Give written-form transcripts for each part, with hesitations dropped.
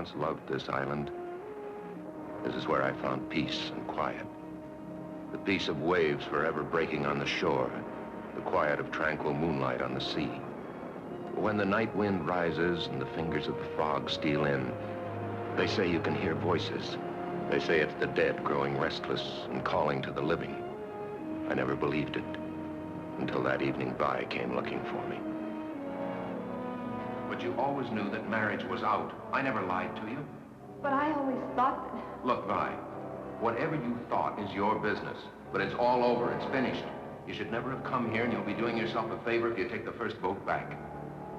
once loved this island. This is where I found peace and quiet. The peace of waves forever breaking on the shore, the quiet of tranquil moonlight on the sea. When the night wind rises and the fingers of the fog steal in, they say you can hear voices. They say it's the dead growing restless and calling to the living. I never believed it until that evening Vi came looking for me. But you always knew that marriage was out. I never lied to you. But I always thought that... Look, Vi, whatever you thought is your business, but it's all over. It's finished. You should never have come here, and you'll be doing yourself a favor if you take the first boat back.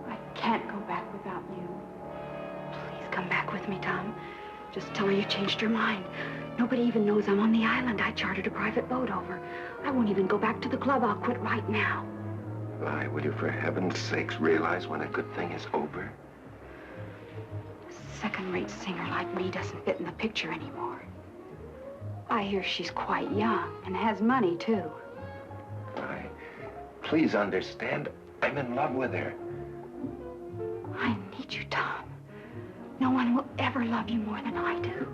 I can't go back without you. Please come back with me, Tom. Just tell her you changed your mind. Nobody even knows I'm on the island. I chartered a private boat over. I won't even go back to the club. I'll quit right now. Vi, will you for heaven's sakes realize when a good thing is over? A second-rate singer like me doesn't fit in the picture anymore. I hear she's quite young and has money, too. Vi, please understand, I'm in love with her. I need you, Tom. No one will ever love you more than I do.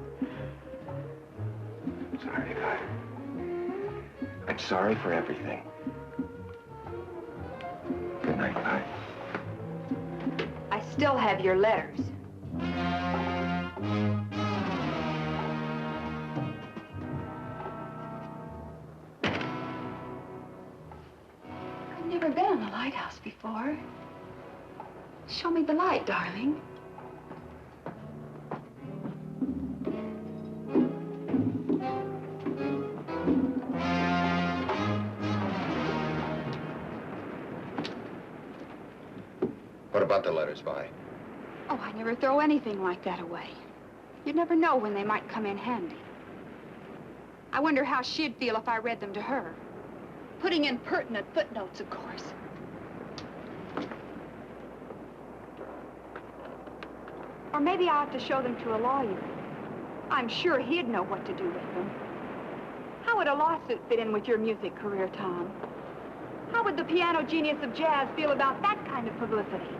I'm sorry, Vi. I'm sorry for everything. Good night, Vi. I still have your letters. I've never been on a lighthouse before. Show me the light, darling. What about the letters, Vi? Oh, I never throw anything like that away. You'd never know when they might come in handy. I wonder how she'd feel if I read them to her. Putting in pertinent footnotes, of course. Or maybe I ought to show them to a lawyer. I'm sure he'd know what to do with them. How would a lawsuit fit in with your music career, Tom? How would the piano genius of jazz feel about that kind of publicity?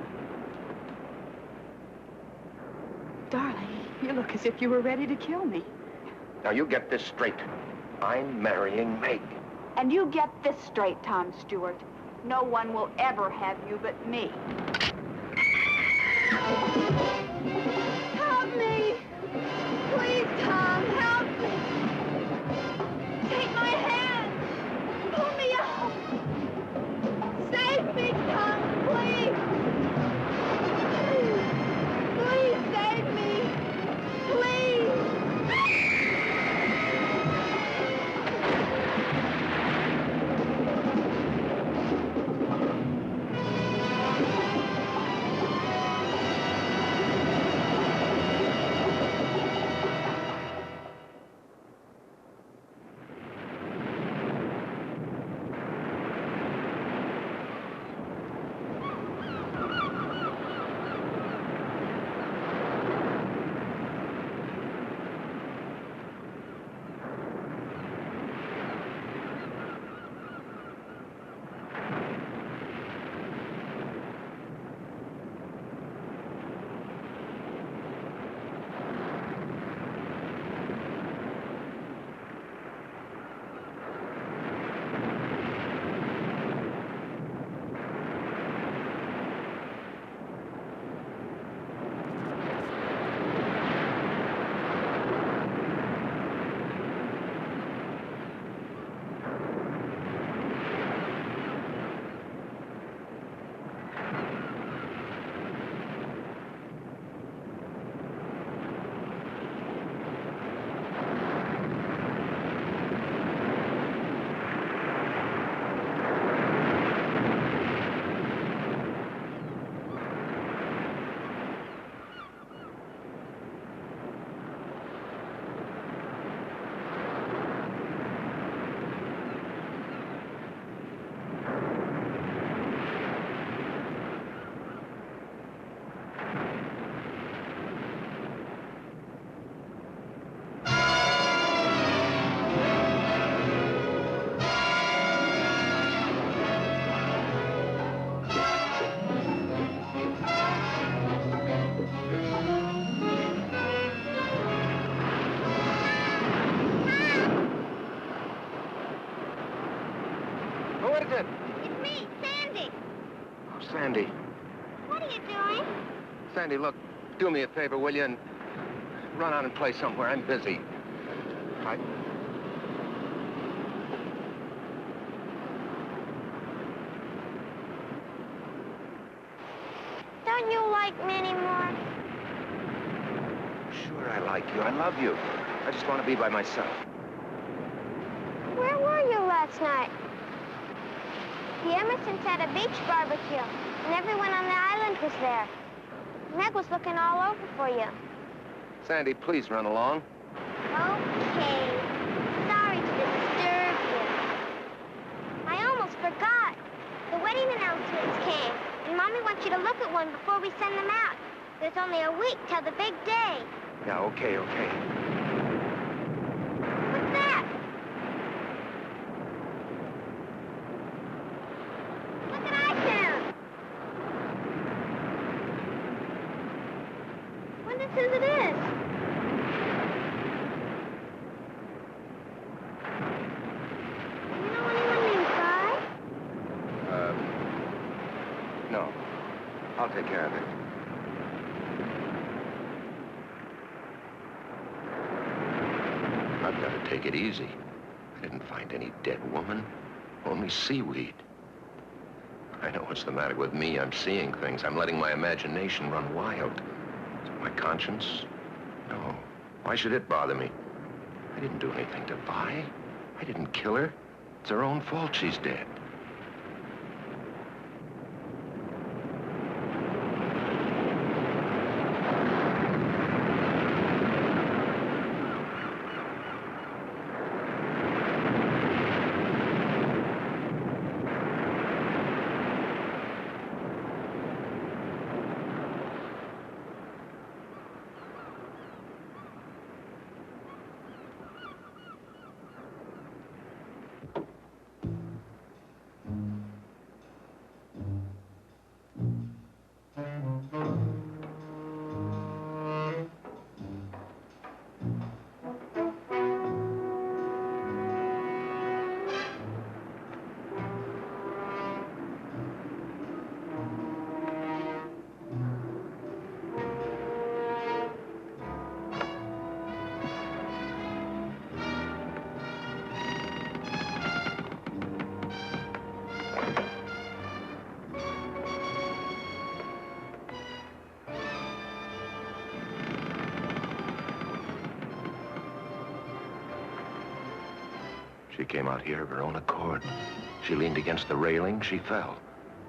Darling, you look as if you were ready to kill me. Now, you get this straight. I'm marrying Meg. And you get this straight, Tom Stewart. No one will ever have you but me. Help me! Please, Tom, help me! Take my hand! Pull me out! Save me, Tom, please! Please save me! Please! is it? It's me, Sandy. Oh, Sandy. What are you doing? Sandy, look, do me a favor, will you? And run out and play somewhere. I'm busy. Don't you like me anymore? Sure, I like you. I love you. I just want to be by myself. Where were you last night? The Emersons had a beach barbecue, and everyone on the island was there. Meg was looking all over for you. Sandy, please run along. Okay. Sorry to disturb you. I almost forgot. The wedding announcements came, and Mommy wants you to look at one before we send them out. There's only a week till the big day. Yeah, okay. What's that? Look at iPhone. Wonder whose it is. You know anyone named Guy? No. I'll take care of it. I've got to take it easy. I didn't find any dead woman, only seaweed. I know what's the matter with me. I'm seeing things. I'm letting my imagination run wild. Is it my conscience? No. Why should it bother me? I didn't do anything to Vi. I didn't kill her. It's her own fault she's dead. She came out here of her own accord. She leaned against the railing, she fell.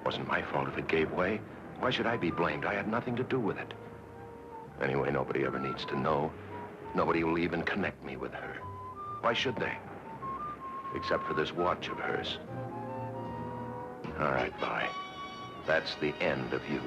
Wasn't my fault if it gave way. Why should I be blamed? I had nothing to do with it. Anyway, nobody ever needs to know. Nobody will even connect me with her. Why should they? Except for this watch of hers. All right, Vi. That's the end of you.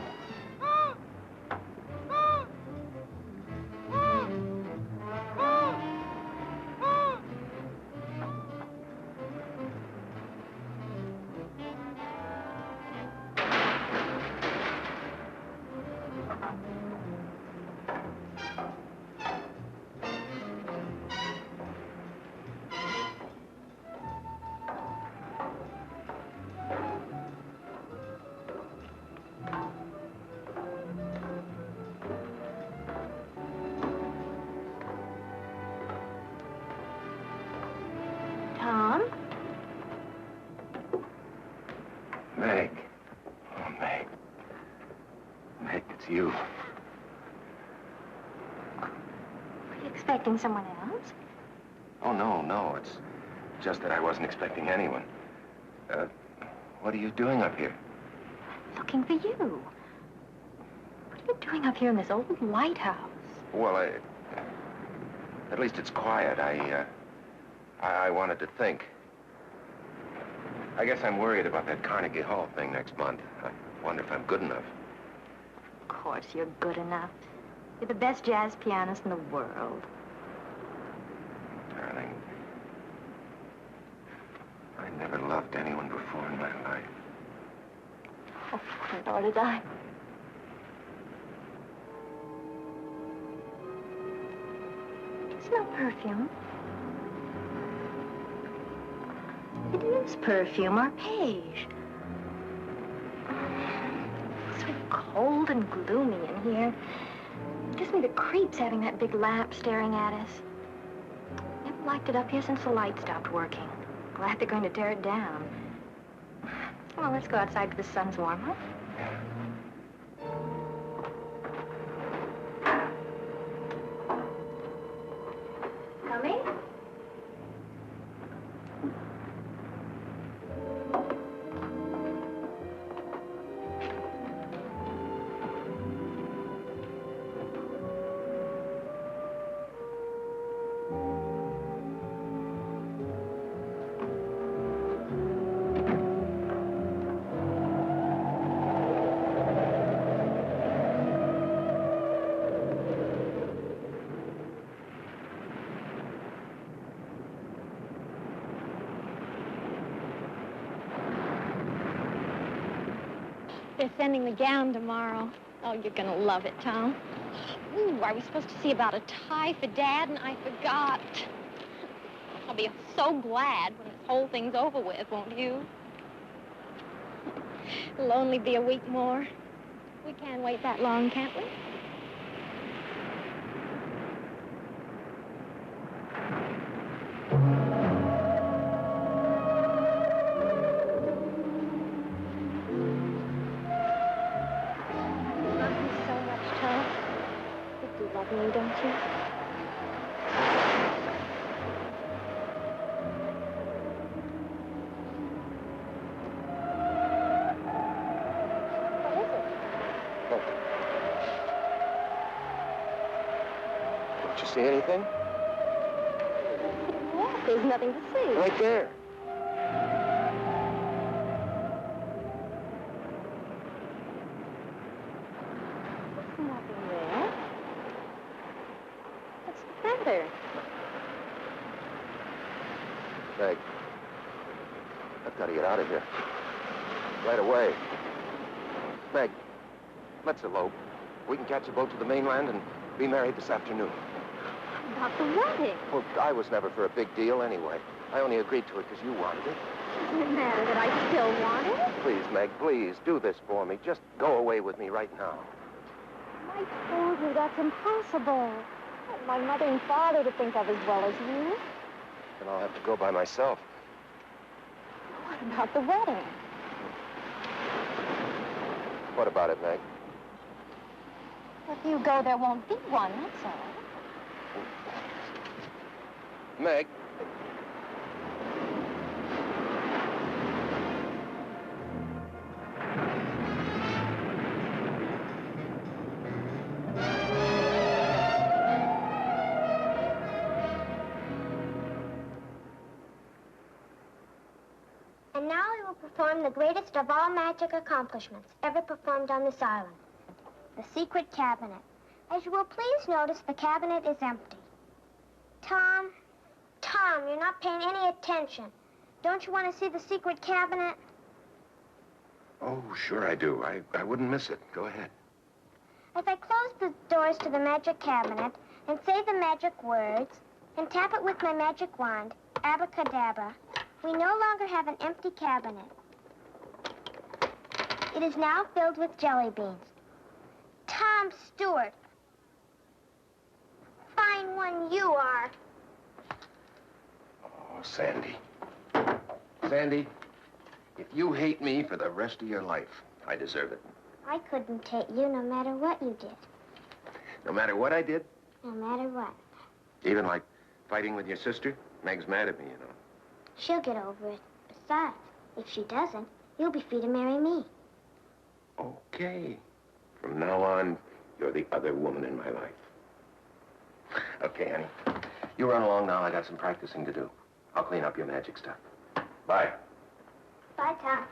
Tom? Meg. Oh, Meg. Meg, it's you. Are you expecting someone else? Oh, no. It's just that I wasn't expecting anyone. What are you doing up here? Looking for you. What are you doing up here in this old lighthouse? Well, at least it's quiet. I wanted to think. I guess I'm worried about that Carnegie Hall thing next month. I wonder if I'm good enough. Of course you're good enough. You're the best jazz pianist in the world. Darling, I never loved anyone before in my life. Oh, nor did I. Do you smell perfume? It is perfume, arpege. It's so cold and gloomy in here. It gives me the creeps having that big lamp staring at us. Never liked it up here since the light stopped working. Glad they're going to tear it down. Come on, let's go outside till the sun's warm, huh? Coming? They're sending the gown tomorrow. Oh, you're gonna love it, Tom. Ooh, I was supposed to see about a tie for Dad, and I forgot. I'll be so glad when this whole thing's over with, won't you? It'll only be a week more. We can't wait that long, can't we? Don't you? What is it? Oh. Don't you see anything? What? There's nothing to see. Right there. There's nothing there. It's the feather. Meg, I've got to get out of here. Right away. Meg, let's elope. We can catch a boat to the mainland and be married this afternoon. About the wedding. Well, I was never for a big deal anyway. I only agreed to it because you wanted it. Doesn't it matter that I still want it? Please, Meg, please, do this for me. Just go away with me right now. I told you that's impossible. My mother and father to think of as well as you. Then I'll have to go by myself. What about the wedding? What about it, Meg? If you go, there won't be one, that's all. Meg. And now we will perform the greatest of all magic accomplishments ever performed on this island. The secret cabinet. As you will please notice, the cabinet is empty. Tom, you're not paying any attention. Don't you want to see the secret cabinet? Oh, sure I do. I wouldn't miss it. Go ahead. If I close the doors to the magic cabinet and say the magic words and tap it with my magic wand, abracadabra, we no longer have an empty cabinet. It is now filled with jelly beans. Tom Stewart. Fine one you are. Oh, Sandy. Sandy, if you hate me for the rest of your life, I deserve it. I couldn't hate you no matter what you did. No matter what I did? No matter what. Even like fighting with your sister? Meg's mad at me, you know. She'll get over it. Besides, if she doesn't, you'll be free to marry me. Okay. From now on, you're the other woman in my life. Okay, honey. You run along now. I got some practicing to do. I'll clean up your magic stuff. Bye. Bye, Tom.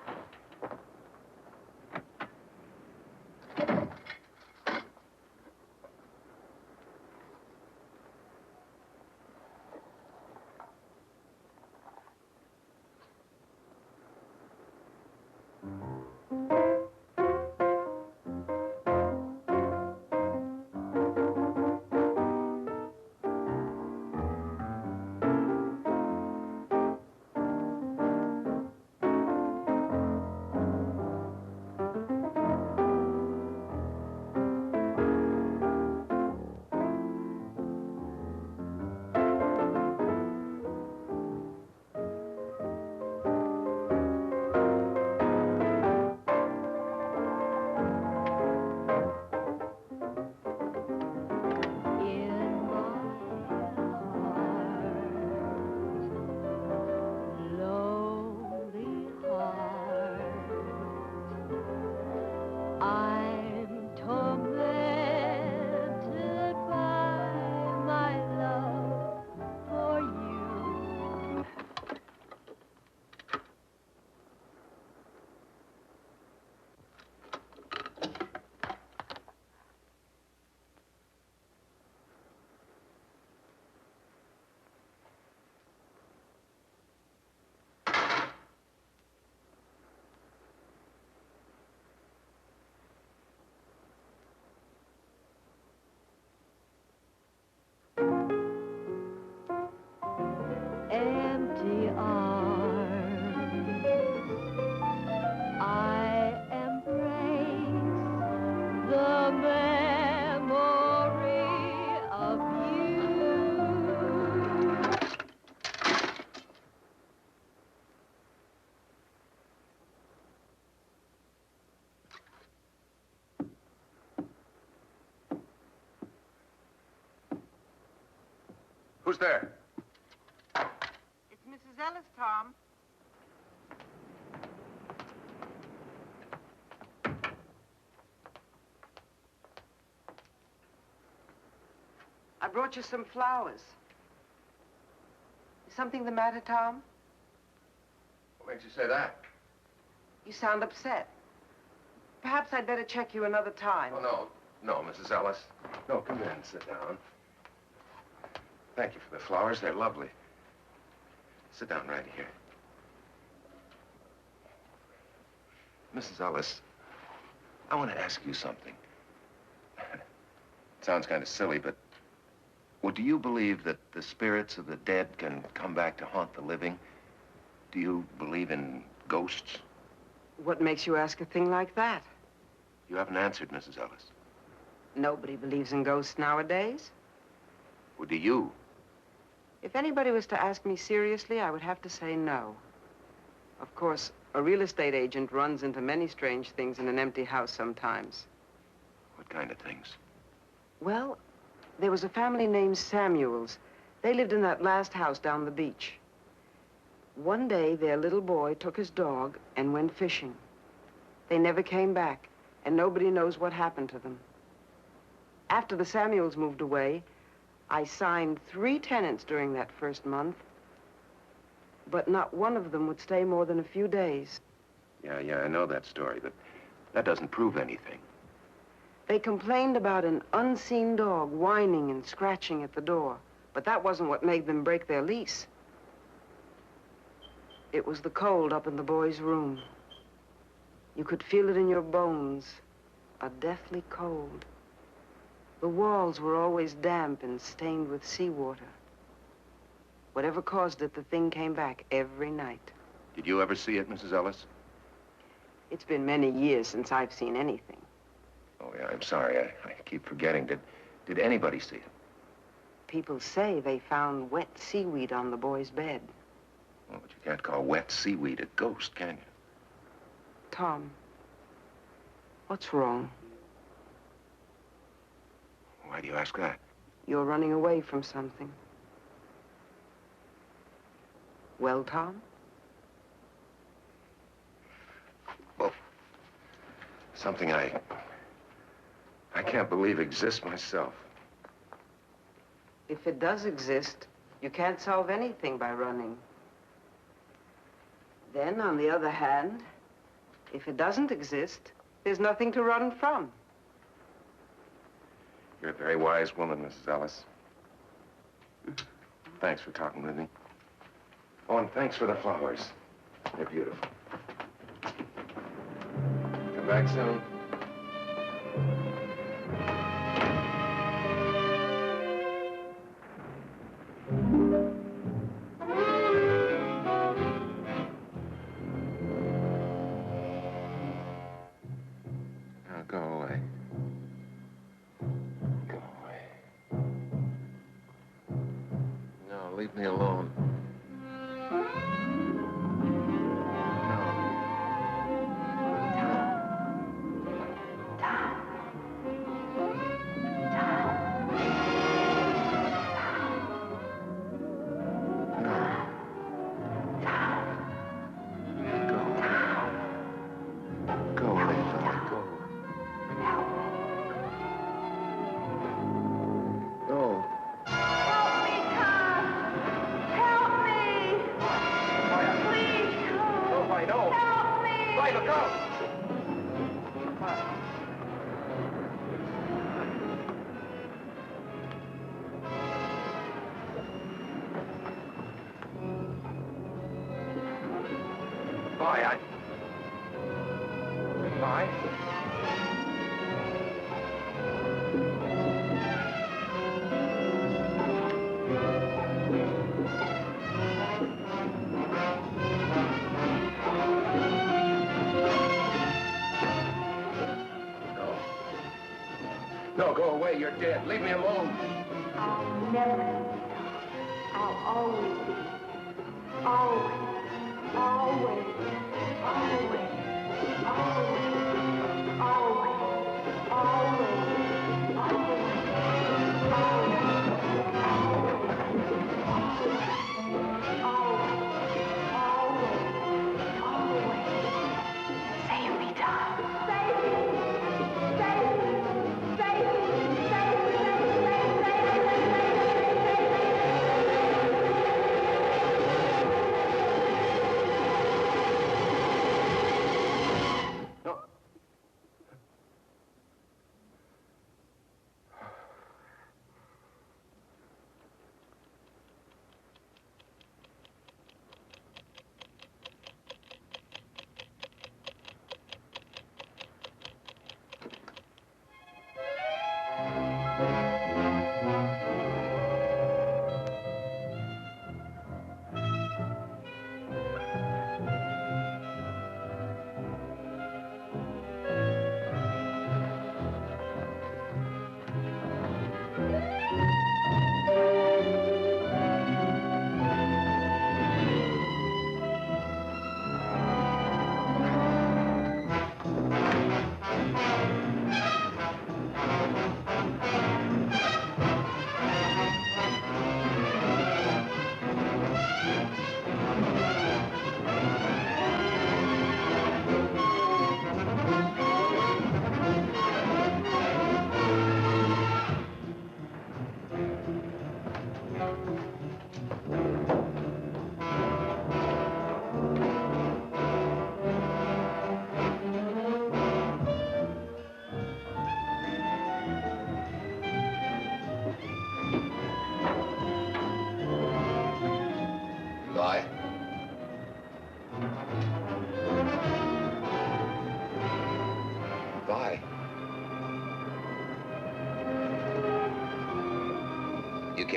Who's there? It's Mrs. Ellis, Tom. I brought you some flowers. Is something the matter, Tom? What makes you say that? You sound upset. Perhaps I'd better check you another time. Oh, no, Mrs. Ellis. No, come in and sit down. Thank you for the flowers. They're lovely. Sit down right here. Mrs. Ellis, I want to ask you something. It sounds kind of silly, but do you believe that the spirits of the dead can come back to haunt the living? Do you believe in ghosts? What makes you ask a thing like that? You haven't answered, Mrs. Ellis. Nobody believes in ghosts nowadays. Well, do you? If anybody was to ask me seriously, I would have to say no. Of course, a real estate agent runs into many strange things in an empty house sometimes. What kind of things? Well, there was a family named Samuels. They lived in that last house down the beach. One day, their little boy took his dog and went fishing. They never came back, and nobody knows what happened to them. After the Samuels moved away, I signed 3 tenants during that first month, but not one of them would stay more than a few days. Yeah, I know that story, but that doesn't prove anything. They complained about an unseen dog whining and scratching at the door, but that wasn't what made them break their lease. It was the cold up in the boy's room. You could feel it in your bones, a deathly cold. The walls were always damp and stained with seawater. Whatever caused it, the thing came back every night. Did you ever see it, Mrs. Ellis? It's been many years since I've seen anything. Oh, yeah, I'm sorry. I keep forgetting. Did anybody see it? People say they found wet seaweed on the boy's bed. Well, but you can't call wet seaweed a ghost, can you? Tom, what's wrong? Why do you ask that? You're running away from something. Well, Tom? Well, something I can't believe exists myself. If it does exist, you can't solve anything by running. Then, on the other hand, if it doesn't exist, there's nothing to run from. You're a very wise woman, Mrs. Ellis. Thanks for talking with me. Oh, and thanks for the flowers. They're beautiful. Come back soon. Now, go away. Go away. No, leave me alone. Goodbye. No, go away. You're dead. Leave me alone. I'll never leave you. I'll always be. Always. Always. Always. Always. Always. Always. Always. Always.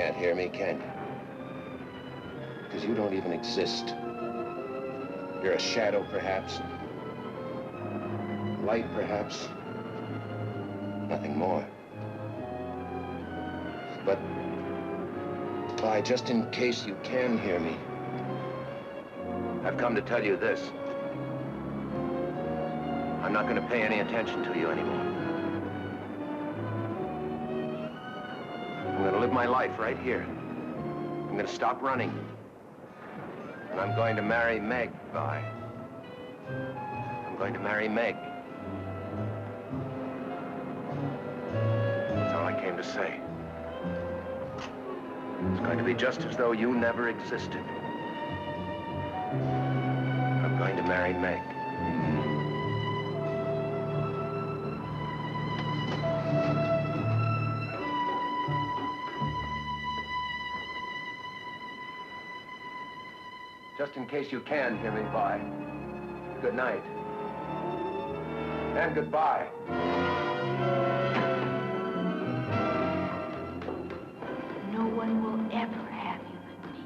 can't hear me, can you? Because you don't even exist. You're a shadow, perhaps. Light, perhaps. Nothing more. But, Vi, just in case you can hear me, I've come to tell you this. I'm not going to pay any attention to you anymore. I'm going to live my life right here. I'm going to stop running. And I'm going to marry Meg, Vi. I'm going to marry Meg. That's all I came to say. It's going to be just as though you never existed. I'm going to marry Meg. Just in case you can hear me, Vi. Good night. And goodbye. No one will ever have you but me.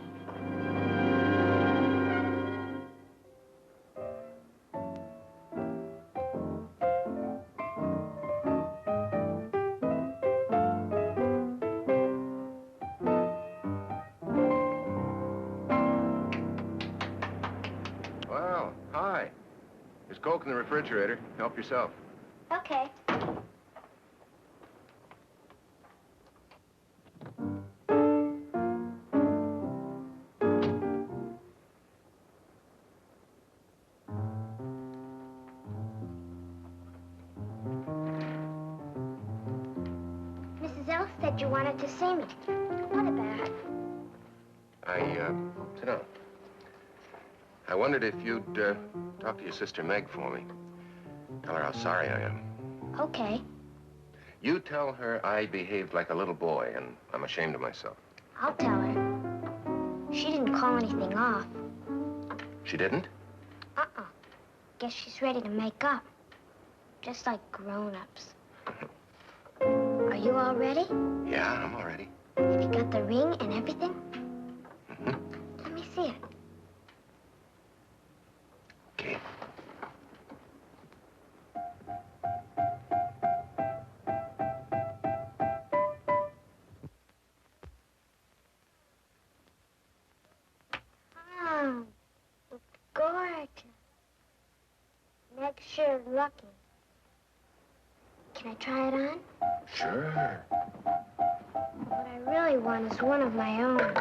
Well, hi. There's Coke in the refrigerator. Help yourself. Okay. Mrs. Ellis said you wanted to see me. What about? Sit down. I wondered if you'd, talk to your sister Meg for me. Tell her how sorry I am. Okay. You tell her I behaved like a little boy, and I'm ashamed of myself. I'll tell her. She didn't call anything off. She didn't? Uh-uh. Guess she's ready to make up. Just like grown-ups. Are you all ready? Yeah, I'm all ready. Have you got the ring and everything? Mm-hmm. Let me see it. Okay. Oh, it's gorgeous. Meg's sure lucky. Can I try it on? Sure. What I really want is one of my own.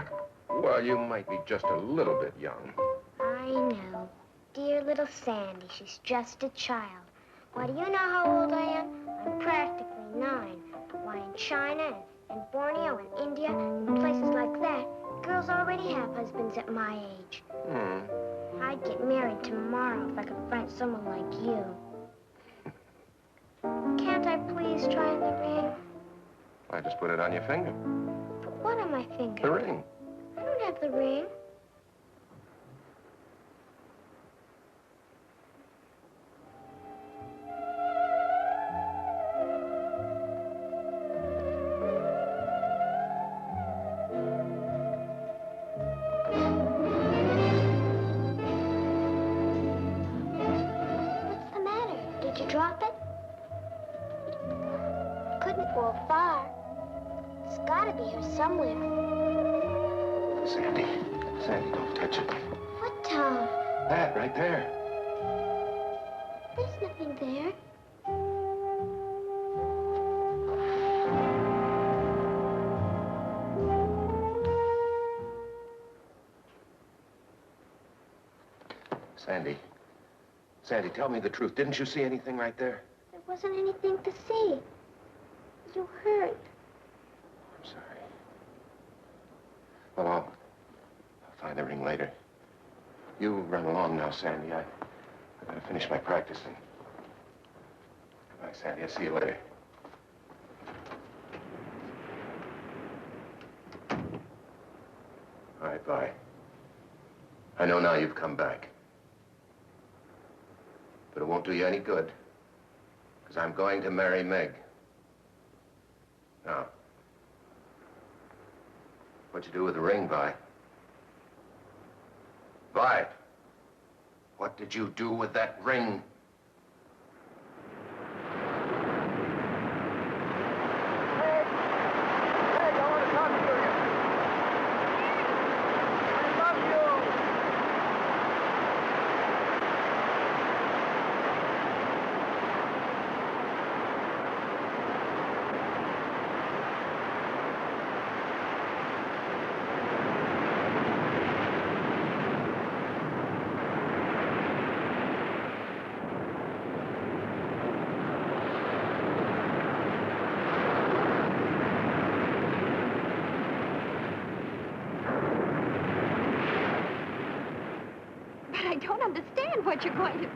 Well, you might be just a little bit young. I know. Dear little Sandy, she's just a child. Why, do you know how old I am? I'm practically 9. Why, in China and Borneo and India and places like that, girls already have husbands at my age. Hmm. I'd get married tomorrow if I could find someone like you. Can't I please try the ring? I just put it on your finger. But what on my finger? The ring. I don't have the ring. What's the matter? Did you drop it? Couldn't go far. It's gotta be here somewhere. Sandy. Sandy, don't touch it. What, Tom? That right there. There's nothing there. Sandy. Sandy, tell me the truth. Didn't you see anything right there? There wasn't anything to see. You hurt. I'm sorry. Well, I'll find the ring later. You run along now, Sandy. I gotta finish my practicing. Goodbye, Sandy. I'll see you later. All right, bye. I know now you've come back. But it won't do you any good. Because I'm going to marry Meg. Now, What'd you do with the ring, Vi? Vi! What did you do with that ring? I don't understand what you're going to...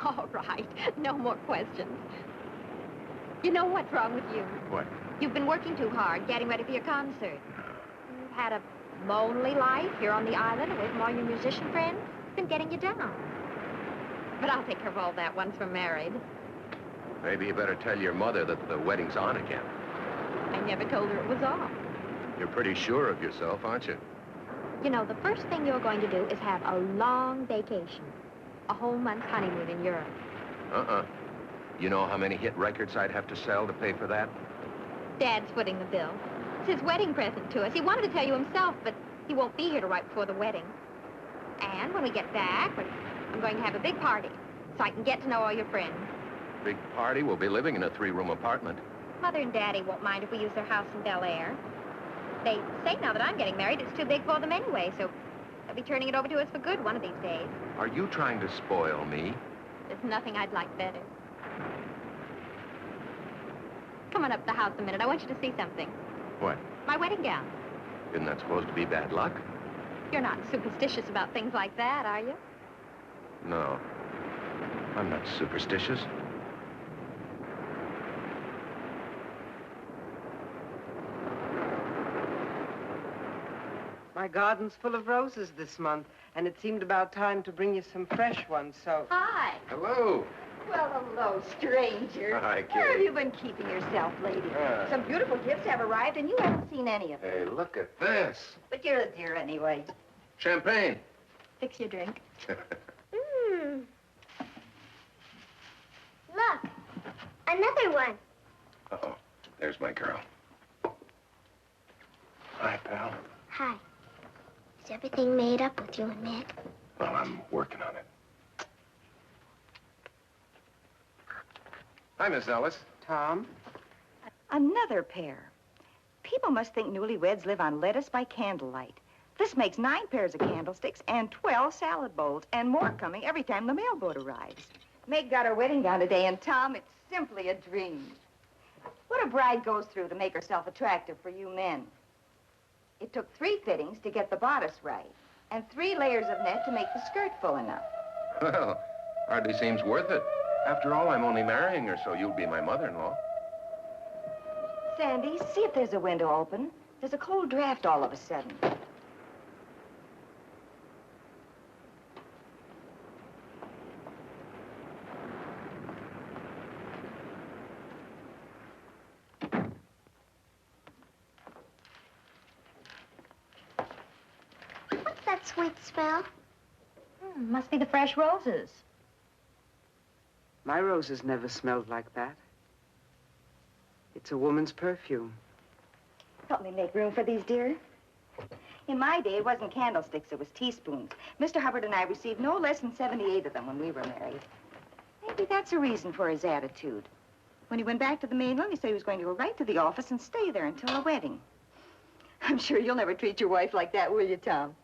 All right, no more questions. You know what's wrong with you? What? You've been working too hard, getting ready for your concert. You've had a lonely life here on the island, away from all your musician friends. It's been getting you down. But I'll take care of all that once we're married. Maybe you better tell your mother that the wedding's on again. I never told her it was off. You're pretty sure of yourself, aren't you? You know, the first thing you're going to do is have a long vacation. A whole month's honeymoon in Europe. You know how many hit records I'd have to sell to pay for that? Dad's footing the bill. It's his wedding present to us. He wanted to tell you himself, but he won't be here till right before the wedding. And when we get back, I'm going to have a big party, so I can get to know all your friends. Big party? We'll be living in a 3-room apartment. Mother and Daddy won't mind if we use their house in Bel Air. They say now that I'm getting married, it's too big for them anyway, so they'll be turning it over to us for good one of these days. Are you trying to spoil me? There's nothing I'd like better. Come on up to the house a minute. I want you to see something. What? My wedding gown. Isn't that supposed to be bad luck? You're not superstitious about things like that, are you? No. I'm not superstitious. My garden's full of roses this month, and it seemed about time to bring you some fresh ones, so... Hi. Hello. Well, hello, stranger. Hi, Kate. Where have you been keeping yourself, lady? Some beautiful gifts have arrived, and you haven't seen any of them. Hey, look at this. But you're a dear anyway. Champagne. Fix your drink. Look, another one. Uh-oh. There's my girl. Hi, pal. Hi. Is everything made up with you and Mick? Well, I'm working on it. Hi, Miss Ellis. Tom? Another pair. People must think newlyweds live on lettuce by candlelight. This makes 9 pairs of candlesticks and 12 salad bowls, and more coming every time the mailboat arrives. Meg got her wedding gown today, and Tom, it's simply a dream. What a bride goes through to make herself attractive for you men. It took 3 fittings to get the bodice right, and 3 layers of net to make the skirt full enough. Well, hardly seems worth it. After all, I'm only marrying her, so you'll be my mother-in-law. Sandy, see if there's a window open. There's a cold draft all of a sudden. What's that sweet smell? Must be the fresh roses. My roses never smelled like that. It's a woman's perfume. Help me make room for these, dear. In my day, it wasn't candlesticks, it was teaspoons. Mr. Hubbard and I received no less than 78 of them when we were married. Maybe that's a reason for his attitude. When he went back to the mainland, he said he was going to go right to the office and stay there until the wedding. I'm sure you'll never treat your wife like that, will you, Tom?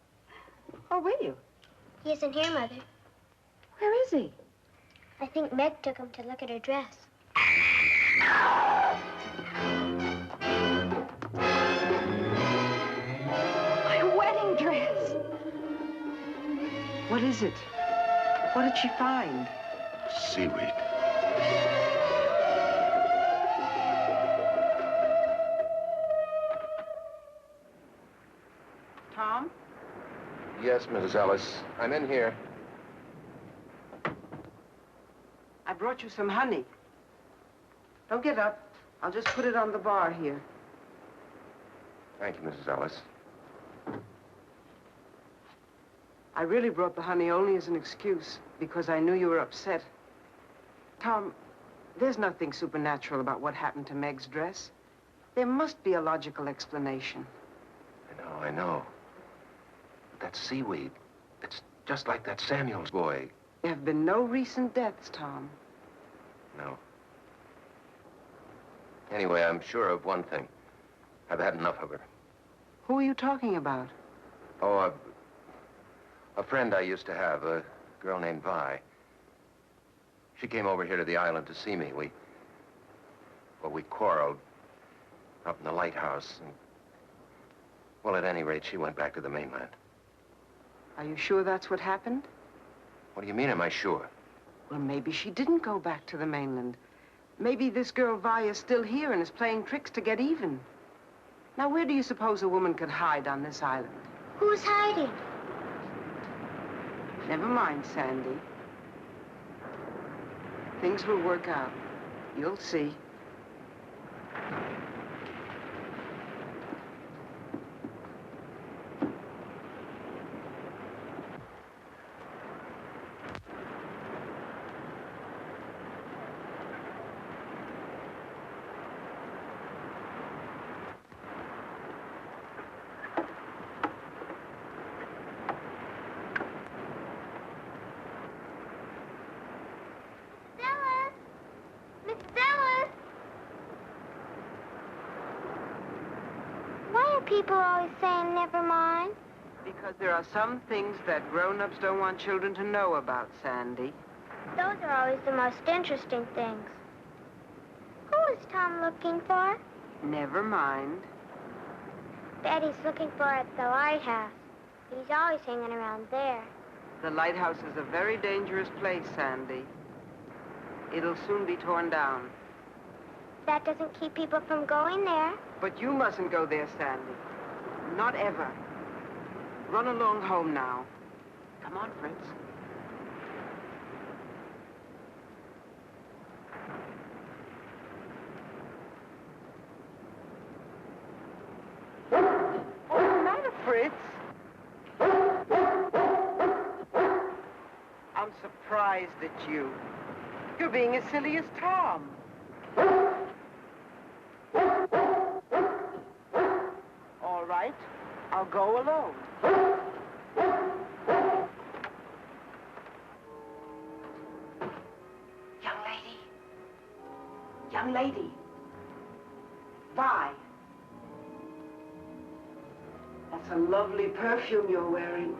Or will you? He isn't here, Mother. Where is he? I think Meg took him to look at her dress. My wedding dress! What is it? What did she find? Seaweed. Tom? Yes, Mrs. Ellis. I'm in here. I brought you some honey. Don't get up. I'll just put it on the bar here. Thank you, Mrs. Ellis. I really brought the honey only as an excuse, because I knew you were upset. Tom, there's nothing supernatural about what happened to Meg's dress. There must be a logical explanation. I know. But that seaweed, it's just like that Samuels boy. There have been no recent deaths, Tom. No. Anyway, I'm sure of one thing. I've had enough of her. Who are you talking about? Oh, a friend I used to have, a girl named Vi. She came over here to the island to see me. We quarreled up in the lighthouse. And, well, at any rate, she went back to the mainland. Are you sure that's what happened? What do you mean, am I sure? Well, maybe she didn't go back to the mainland. Maybe this girl Vi is still here and is playing tricks to get even. Now, where do you suppose a woman could hide on this island? Who's hiding? Never mind, Sandy. Things will work out. You'll see. People always saying never mind. Because there are some things that grown-ups don't want children to know about, Sandy. Those are always the most interesting things. Who is Tom looking for? Never mind. Daddy's looking for at the lighthouse. He's always hanging around there. The lighthouse is a very dangerous place, Sandy. It'll soon be torn down. That doesn't keep people from going there. But you mustn't go there, Sandy. Not ever. Run along home now. Come on, Fritz. What's the matter, Fritz? I'm surprised at you. You're being as silly as Tom. All right, I'll go alone. Young lady. Young lady. Vi. That's a lovely perfume you're wearing.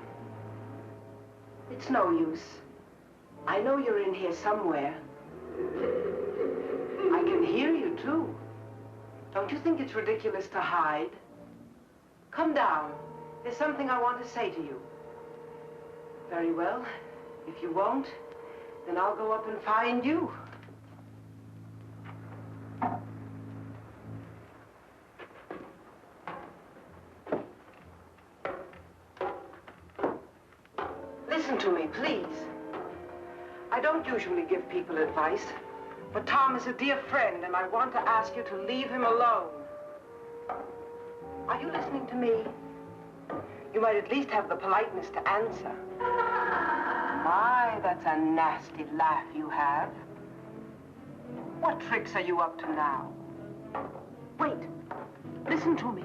It's no use. I know you're in here somewhere. I can hear you, too. Don't you think it's ridiculous to hide? Come down. There's something I want to say to you. Very well. If you won't, then I'll go up and find you. Listen to me, please. I don't usually give people advice, but Tom is a dear friend, and I want to ask you to leave him alone. Are you listening to me? You might at least have the politeness to answer. My, that's a nasty laugh you have. What tricks are you up to now? Wait. Listen to me.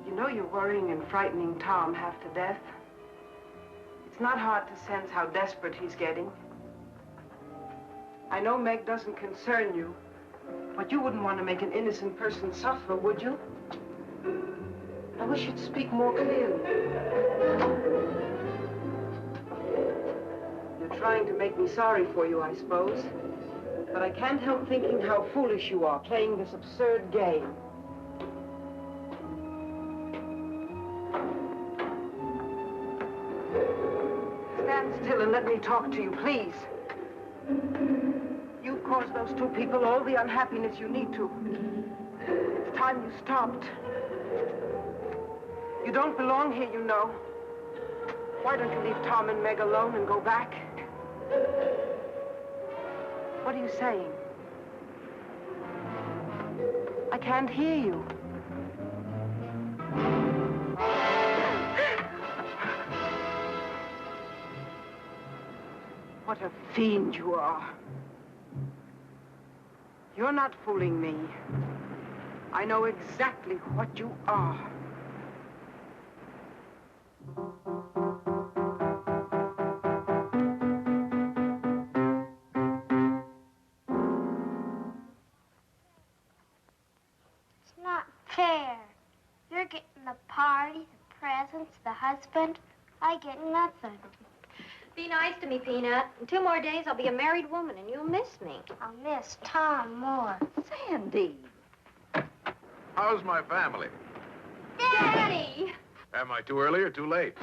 You know you're worrying and frightening Tom half to death. It's not hard to sense how desperate he's getting. I know Meg doesn't concern you, but you wouldn't want to make an innocent person suffer, would you? I wish you'd speak more clearly. You're trying to make me sorry for you, I suppose. But I can't help thinking how foolish you are, playing this absurd game. Stand still and let me talk to you, please. You've caused those two people all the unhappiness you need to. It's time you stopped. You don't belong here, you know. Why don't you leave Tom and Meg alone and go back? What are you saying? I can't hear you. What a fiend you are. You're not fooling me. I know exactly what you are. It's not fair. You're getting the party, the presents, the husband. I get nothing. Be nice to me, Peanut. In 2 more days, I'll be a married woman, and you'll miss me. I'll miss Tom more. Sandy. How's my family? Daddy! Am I too early or too late?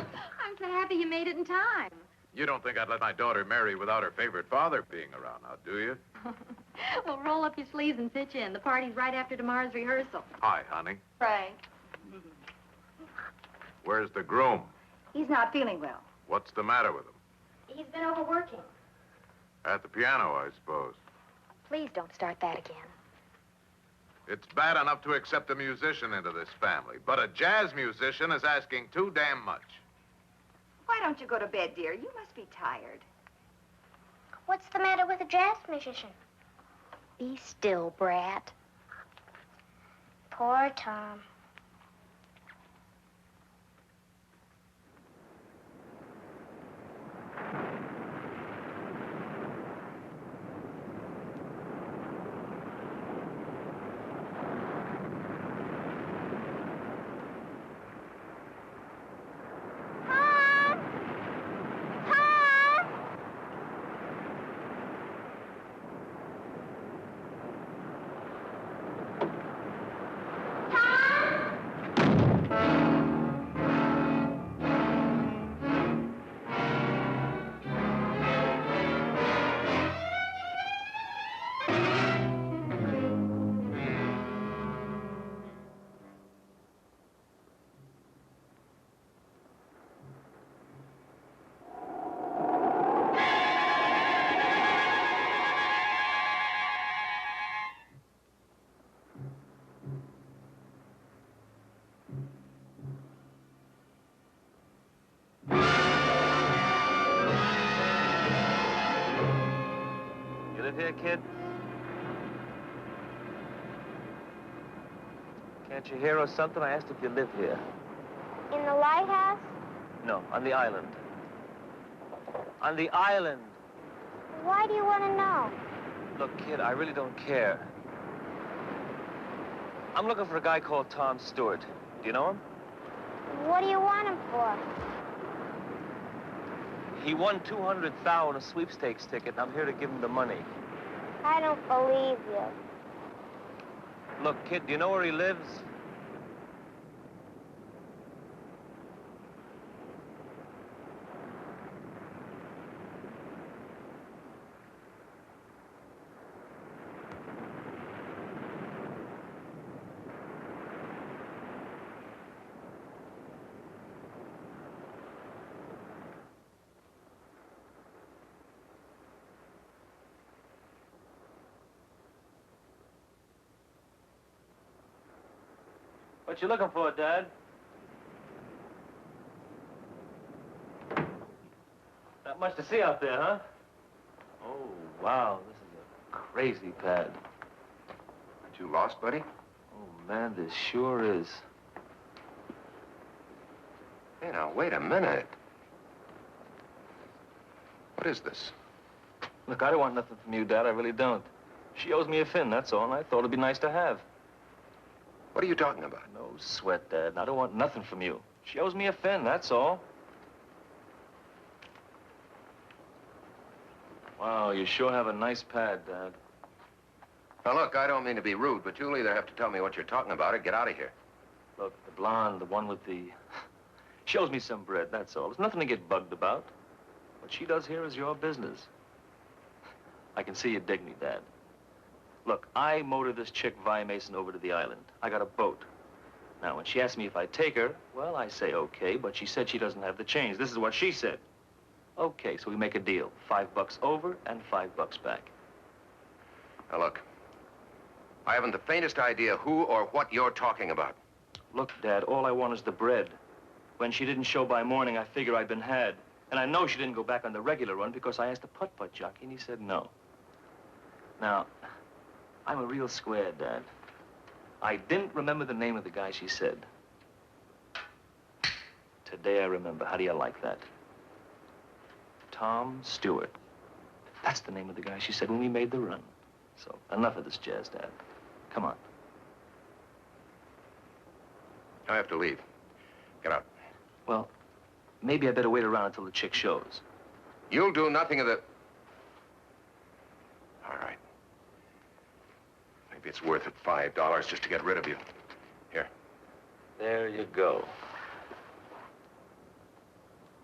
I'm so happy you made it in time. You don't think I'd let my daughter marry without her favorite father being around now, do you? Well, roll up your sleeves and pitch in. The party's right after tomorrow's rehearsal. Hi, honey. Frank. Where's the groom? He's not feeling well. What's the matter with him? He's been overworking. At the piano, I suppose. Please don't start that again. It's bad enough to accept a musician into this family, but a jazz musician is asking too damn much. Why don't you go to bed, dear? You must be tired. What's the matter with a jazz musician? Be still, brat. Poor Tom. Here, kid? Can't you hear or something? I asked if you live here. In the lighthouse? No, on the island. On the island. Why do you want to know? Look, kid, I really don't care. I'm looking for a guy called Tom Stewart. Do you know him? What do you want him for? He won $200,000 on a sweepstakes ticket, and I'm here to give him the money. I don't believe you. Look, kid, do you know where he lives? What you looking for, Dad? Not much to see out there, huh? Oh, wow, this is a crazy pad. Aren't you lost, buddy? Oh, man, this sure is. Hey, now, wait a minute. What is this? Look, I don't want nothing from you, Dad. I really don't. She owes me a fin, that's all, and I thought it'd be nice to have. What are you talking about? No sweat, Dad. And I don't want nothing from you. She owes me a fin, that's all. Wow, you sure have a nice pad, Dad. Now, look, I don't mean to be rude, but you'll either have to tell me what you're talking about or get out of here. Look, the blonde, the one with the... She owes me some bread, that's all. There's nothing to get bugged about. What she does here is your business. I can see you dig me, Dad. Look, I motored this chick, Vi Mason, over to the island. I got a boat. Now, when she asked me if I'd take her, well, I say okay, but she said she doesn't have the change. This is what she said. Okay, so we make a deal. $5 over and $5 back. Now, look. I haven't the faintest idea who or what you're talking about. Look, Dad, all I want is the bread. When she didn't show by morning, I figure I'd been had. And I know she didn't go back on the regular run because I asked the putt-putt jockey, and he said no. Now, I'm a real square, Dad. I didn't remember the name of the guy she said. Today I remember. How do you like that? Tom Stewart. That's the name of the guy she said when we made the run. So, enough of this jazz, Dad. Come on. I have to leave. Get out. Well, maybe I better wait around until the chick shows. You'll do nothing of the... All right. Maybe it's worth it, $5 just to get rid of you. Here. There you go.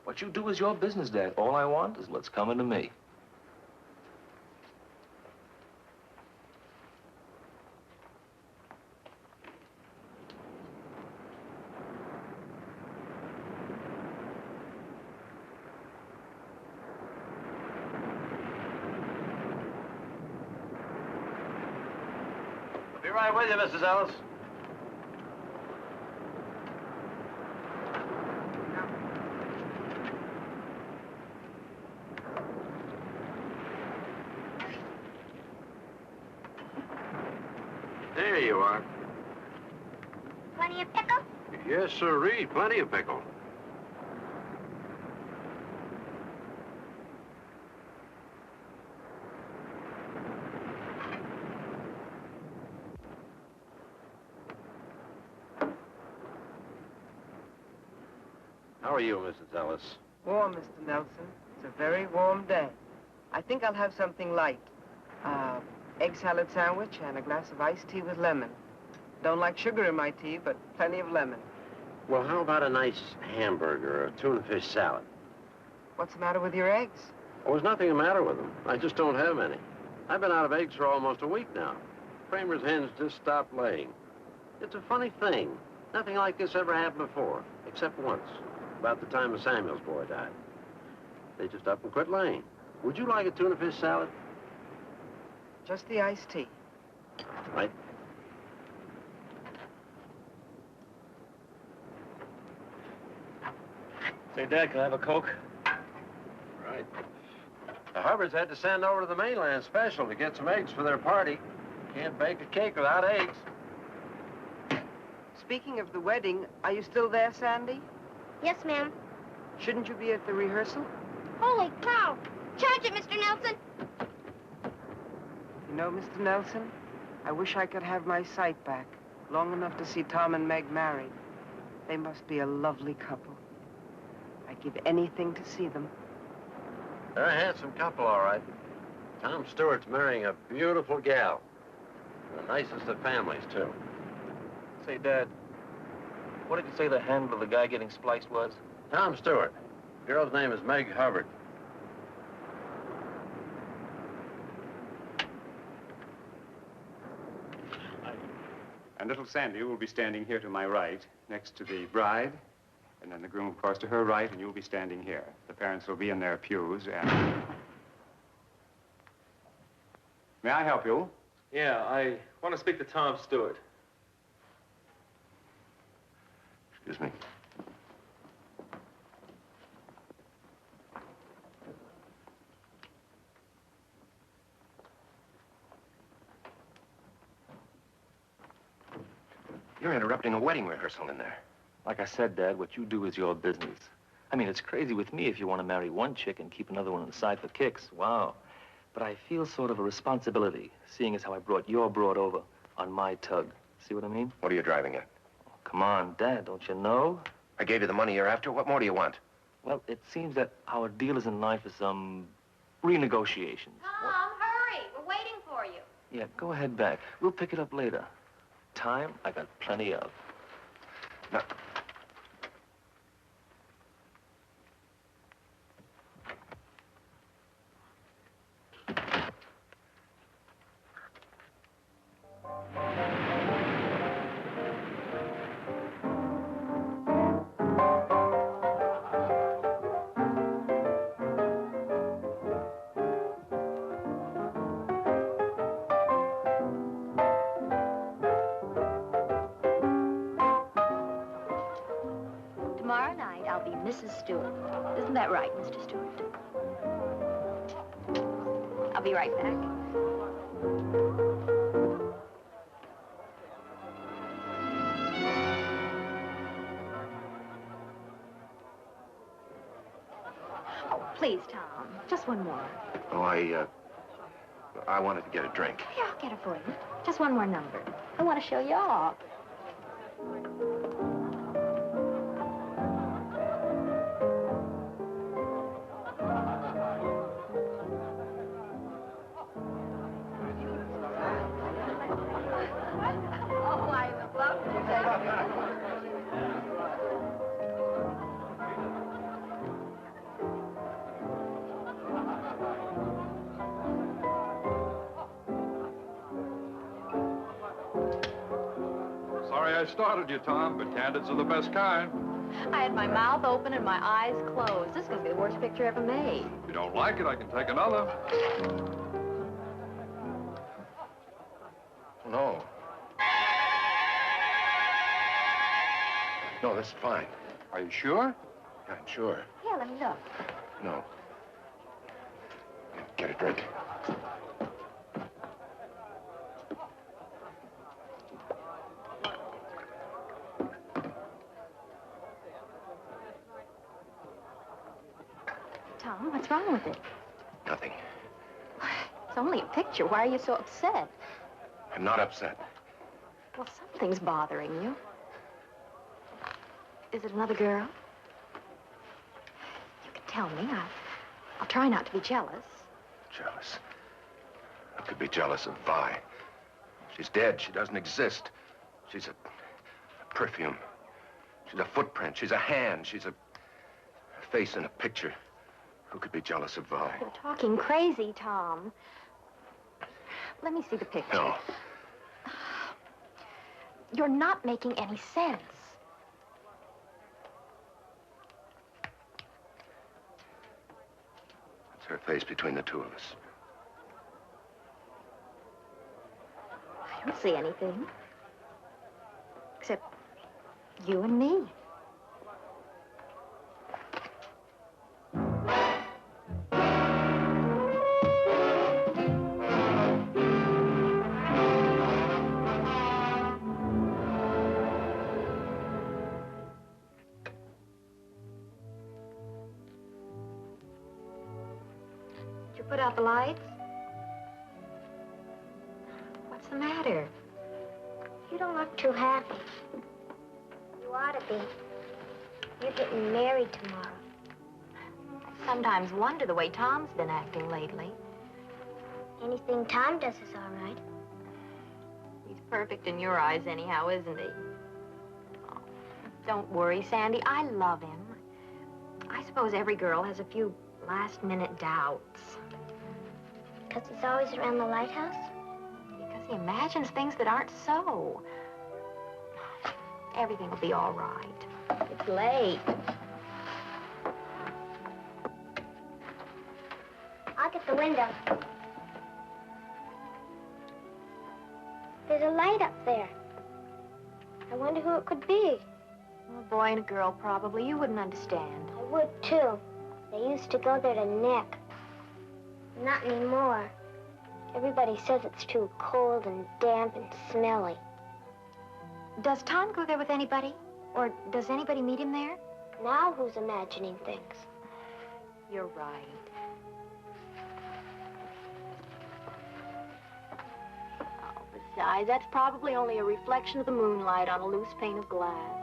What you do is your business, Dad. All I want is what's coming to me. Be right with you, Mrs. Ellis. There you are. Plenty of pickle? Yes, sirree. Plenty of pickle. How are you, Mrs. Ellis? Warm, Mr. Nelson. It's a very warm day. I think I'll have something light. Egg salad sandwich and a glass of iced tea with lemon. Don't like sugar in my tea, but plenty of lemon. Well, how about a nice hamburger or a tuna fish salad? What's the matter with your eggs? Oh, there's nothing the matter with them. I just don't have any. I've been out of eggs for almost a week now. Kramer's hens just stopped laying. It's a funny thing. Nothing like this ever happened before, except once, about the time the Samuels boy died. They just up and quit laying. Would you like a tuna fish salad? Just the iced tea. Right. Say, Dad, can I have a Coke? Right. The Hubbards had to send over to the mainland special to get some eggs for their party. Can't bake a cake without eggs. Speaking of the wedding, are you still there, Sandy? Yes, ma'am. Shouldn't you be at the rehearsal? Holy cow! Charge it, Mr. Nelson! You know, Mr. Nelson, I wish I could have my sight back, long enough to see Tom and Meg married. They must be a lovely couple. I'd give anything to see them. They're a handsome couple, all right. Tom Stewart's marrying a beautiful gal. The nicest of families, too. Say, Dad, what did you say the handle of the guy getting spliced was? Tom Stewart. Girl's name is Meg Hubbard. And little Sandy will be standing here to my right, next to the bride, and then the groom, of course, to her right, and you'll be standing here. The parents will be in their pews, and... May I help you? Yeah, I want to speak to Tom Stewart. Excuse me. You're interrupting a wedding rehearsal in there. Like I said, Dad, what you do is your business. I mean, it's crazy with me if you want to marry one chick and keep another one on the side for kicks. Wow. But I feel sort of a responsibility, seeing as how I brought your broad over on my tug. See what I mean? What are you driving at? Oh, come on, Dad, don't you know? I gave you the money you're after. What more do you want? Well, it seems that our deal is in line for some renegotiations. Tom, hurry! We're waiting for you. Yeah, go ahead back. We'll pick it up later. Time, I got plenty of. Now, Mrs. Stewart. Isn't that right, Mr. Stewart? I'll be right back. Oh, please, Tom. Just one more. Oh, I wanted to get a drink. Here, I'll get it for you. Just one more number. I want to show you off. Sorry I started you, Tom, but candids are the best kind. I had my mouth open and my eyes closed. This is going to be the worst picture ever made. If you don't like it, I can take another. No. No, this is fine. Are you sure? Yeah, I'm sure. Here, let me look. No. Get a drink. Tom, what's wrong with it? Nothing. It's only a picture. Why are you so upset? I'm not upset. Well, something's bothering you. Is it another girl? You can tell me. I'll try not to be jealous. Jealous. I could be jealous of Vi. She's dead. She doesn't exist. She's a perfume. She's a footprint. She's a hand. She's a face in a picture. Who could be jealous of Vi? You're talking crazy, Tom. Let me see the picture. No. You're not making any sense. It's her face between the two of us. I don't see anything. Except you and me. Did you put out the lights? What's the matter? You don't look too happy. You ought to be. You're getting married tomorrow. I sometimes wonder the way Tom's been acting lately. Anything Tom does is all right. He's perfect in your eyes anyhow, isn't he? Oh, don't worry, Sandy. I love him. I suppose every girl has a few last-minute doubts. Because he's always around the lighthouse? Because he imagines things that aren't so. Everything will be all right. It's late. I'll get the window. There's a light up there. I wonder who it could be. A boy and a girl, probably. You wouldn't understand. I would, too. They used to go there to nip. Not anymore. Everybody says it's too cold and damp and smelly. Does Tom go there with anybody? Or does anybody meet him there? Now who's imagining things? You're right. Oh, besides, that's probably only a reflection of the moonlight on a loose pane of glass.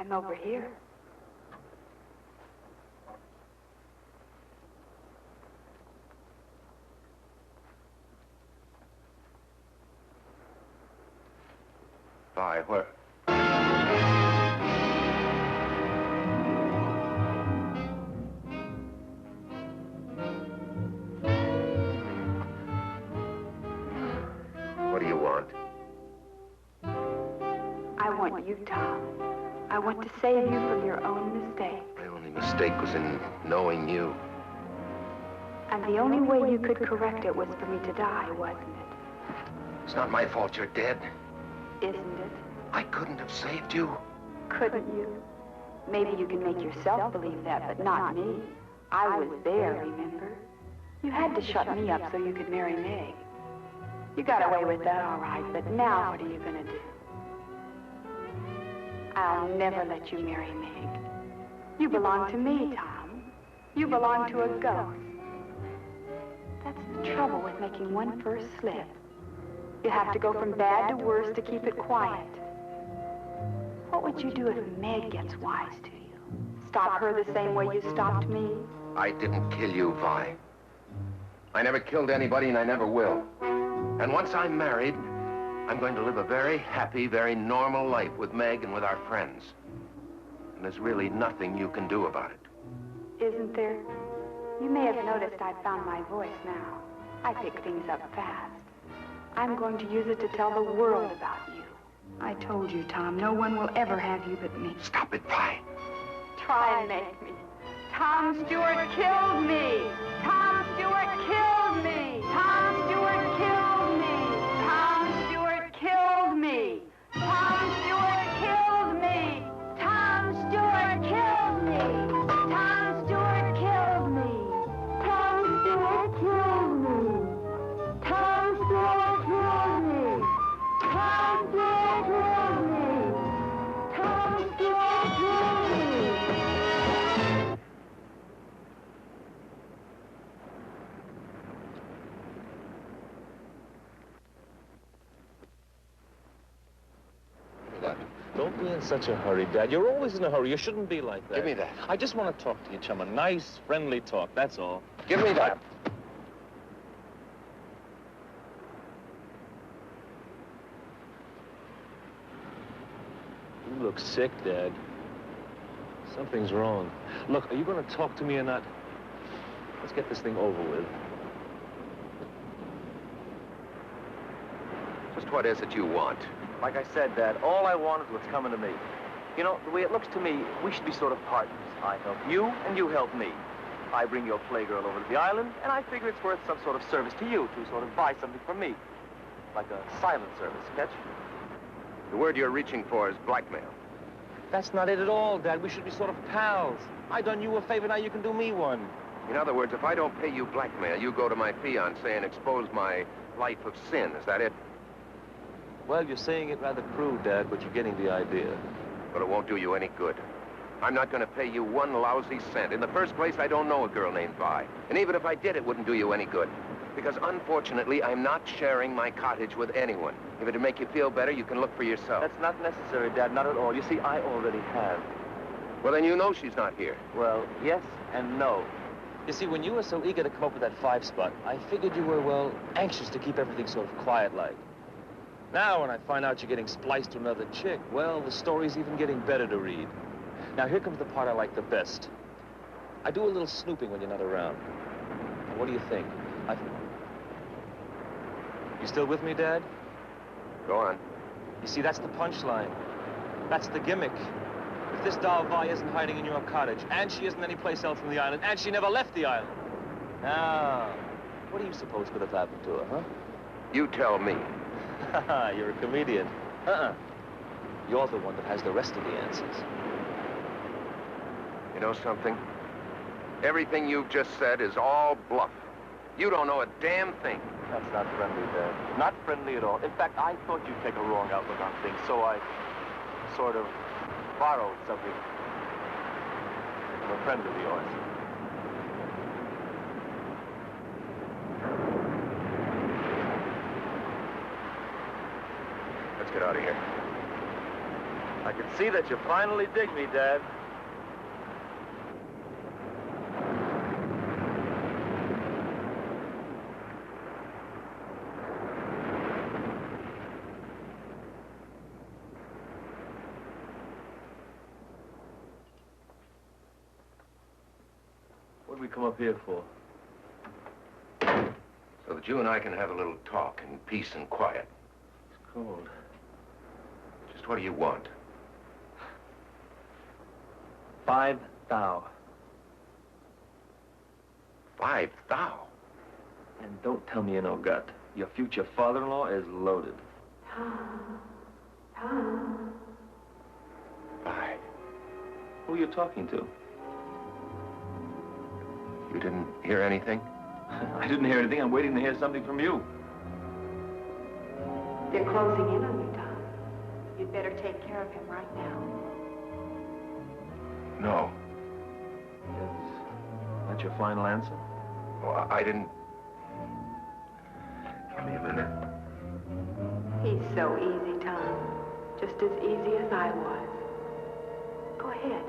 I'm over here. Vi, where? What do you want? I want you, Tom. I want to save you from your own mistake. My only mistake was in knowing you. And the only way you could correct it was for me to die, wasn't it? It's not my fault you're dead. Isn't it? I couldn't have saved you. Couldn't you? Maybe you can make yourself believe that, but not me. I was there, remember? You had to shut me up so you could marry Meg. You got away with that all right, but now what are you gonna do? I'll never let you marry Meg. You belong to me, Tom. You belong to a ghost. That's the trouble with making one first slip. You have to go from bad to worse to keep it quiet. What would you do if Meg gets wise to you? Stop her the same way you stopped me? I didn't kill you, Vi. I never killed anybody, and I never will. And once I'm married, I'm going to live a very happy, very normal life with Meg and with our friends. And there's really nothing you can do about it. Isn't there? You may have noticed I've found my voice now. I pick things up fast. I'm going to use it to tell the world about you. I told you, Tom, no one will ever have you but me. Stop it, Vi. Try and make me. Tom Stewart killed me. Tom Stewart killed me. Tom Stewart killed me. Tom Stewart killed me. Tom Stewart killed me. Tom Stewart killed me. Tom Stewart killed me. Tom Stewart killed me. Tom Stewart killed me. Tom Stewart killed me. Tom Stewart killed me. Don't be in such a hurry, Dad. You're always in a hurry. You shouldn't be like that. Give me that. I just want to talk to you, chum. A nice, friendly talk, that's all. Give me that. You look sick, Dad. Something's wrong. Look, are you going to talk to me or not? Let's get this thing over with. Just what is it you want? Like I said, Dad, all I want is what's coming to me. You know, the way it looks to me, we should be sort of partners. I help you, and you help me. I bring your playgirl over to the island, and I figure it's worth some sort of service to you to sort of buy something from me. Like a silent service, catch? The word you're reaching for is blackmail. That's not it at all, Dad. We should be sort of pals. I done you a favor, now you can do me one. In other words, if I don't pay you blackmail, you go to my fiancé and expose my life of sin. Is that it? Well, you're saying it rather crude, Dad, but you're getting the idea. But it won't do you any good. I'm not going to pay you one lousy cent. In the first place, I don't know a girl named Vi. And even if I did, it wouldn't do you any good. Because unfortunately, I'm not sharing my cottage with anyone. If it'd make you feel better, you can look for yourself. That's not necessary, Dad, not at all. You see, I already have. Well, then you know she's not here. Well, yes and no. You see, when you were so eager to come up with that 5 spot, I figured you were, well, anxious to keep everything sort of quiet-like. Now, when I find out you're getting spliced to another chick, well, the story's even getting better to read. Now, here comes the part I like the best. I do a little snooping when you're not around. Now, what do you think? You still with me, Dad? Go on. You see, that's the punchline. That's the gimmick. If this doll Vi isn't hiding in your cottage, and she isn't anyplace else on the island, and she never left the island. Now, what do you suppose could have happened to her, huh? You tell me. You're a comedian. You're the one that has the rest of the answers. You know something? Everything you've just said is all bluff. You don't know a damn thing. That's not friendly, Dad. Not friendly at all. In fact, I thought you'd take a wrong outlook on things, so I sort of borrowed something from a friend of yours. Let's get out of here. I can see that you finally dig me, Dad. What did we come up here for? So that you and I can have a little talk in peace and quiet. It's cold. Just what do you want? 5 thou. 5 thou? And don't tell me you no gut. Your future father-in-law is loaded. Tom. 5. Who are you talking to? You didn't hear anything? I didn't hear anything. I'm waiting to hear something from you. They're closing in on you, Tom. You'd better take care of him right now. No. Is that your final answer? Oh, I didn't... Give me a minute. He's so easy, Tom. Just as easy as I was. Go ahead.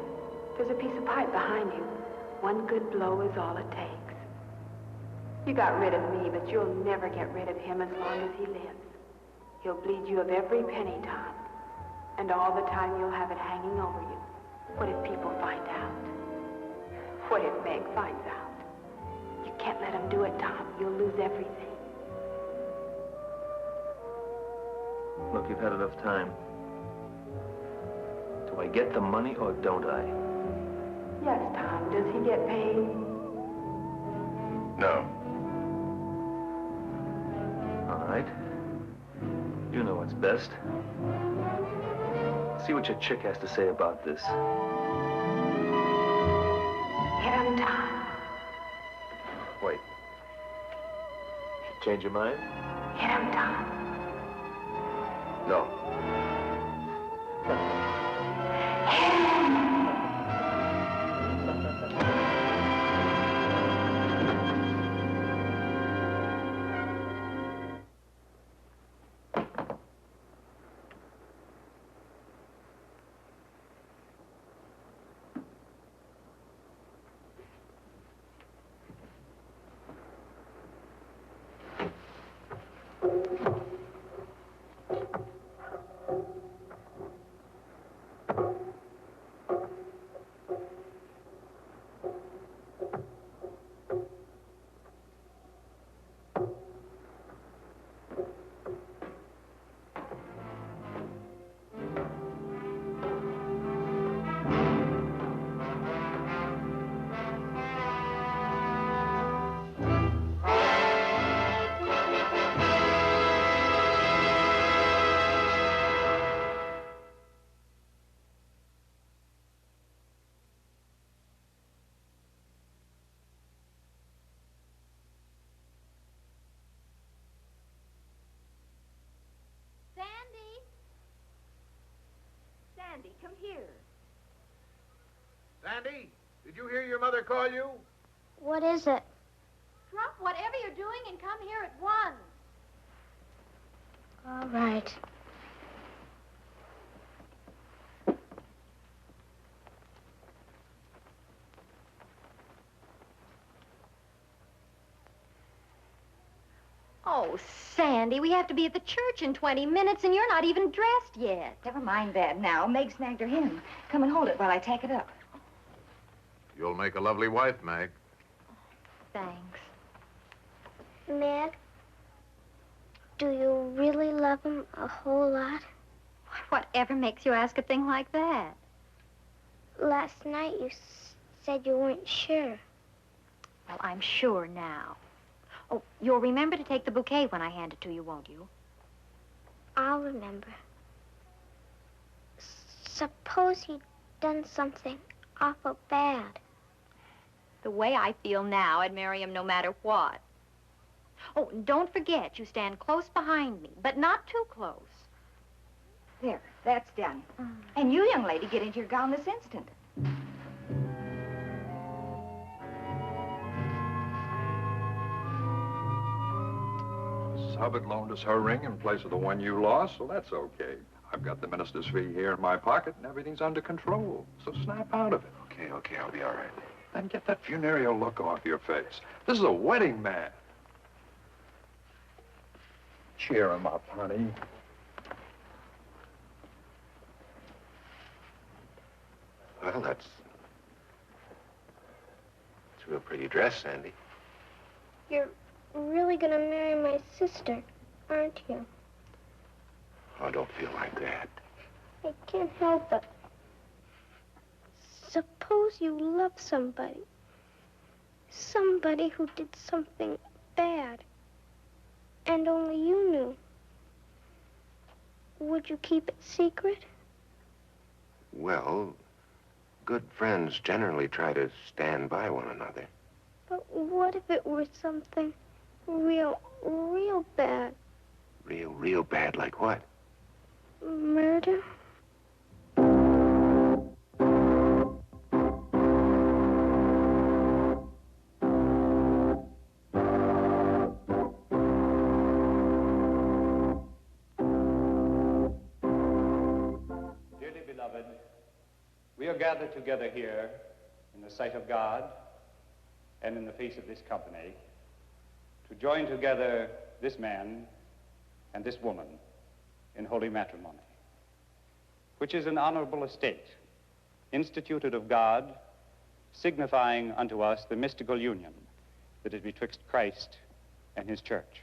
There's a piece of pipe behind you. One good blow is all it takes. You got rid of me, but you'll never get rid of him as long as he lives. He'll bleed you of every penny, Tom. And all the time you'll have it hanging over you. What if people find out? What if Meg finds out? You can't let him do it, Tom. You'll lose everything. Look, you've had enough time. Do I get the money or don't I? Yes, Tom. Does he get paid? No. All right. You know what's best. See what your chick has to say about this. Hit him, Tom. Wait. Change your mind? Hit him, Tom. No. Sandy, come here. Sandy, did you hear your mother call you? What is it? Drop whatever you're doing and come here at once. All right. Oh, Sandy, we have to be at the church in 20 minutes, and you're not even dressed yet. Never mind that now. Meg snagged her hymn. Come and hold it while I tack it up. You'll make a lovely wife, Meg. Thanks. Meg, do you really love him a whole lot? Whatever makes you ask a thing like that? Last night you said you weren't sure. Well, I'm sure now. Oh, you'll remember to take the bouquet when I hand it to you, won't you? I'll remember. Suppose he'd done something awful bad. The way I feel now, I'd marry him no matter what. Oh, and don't forget, you stand close behind me, but not too close. There, that's done. And you, young lady, get into your gown this instant. Hubbard loaned us her ring in place of the one you lost, so that's okay. I got the minister's fee here in my pocket, and everything's under control. So snap out of it. Okay, I'll be all right. Then get that funereal look off your face. This is a wedding man. Cheer him up, honey. Well, that's a real pretty dress, Sandy. You're really gonna marry my sister, aren't you? Oh, don't feel like that. I can't help it. Suppose you love somebody. Somebody who did something bad. And only you knew. Would you keep it secret? Well, good friends generally try to stand by one another. But what if it were something real bad? Real bad, like what? Murder? Dearly beloved, we are gathered together here in the sight of God and in the face of this company to join together this man and this woman in holy matrimony, which is an honorable estate, instituted of God, signifying unto us the mystical union that is betwixt Christ and his church.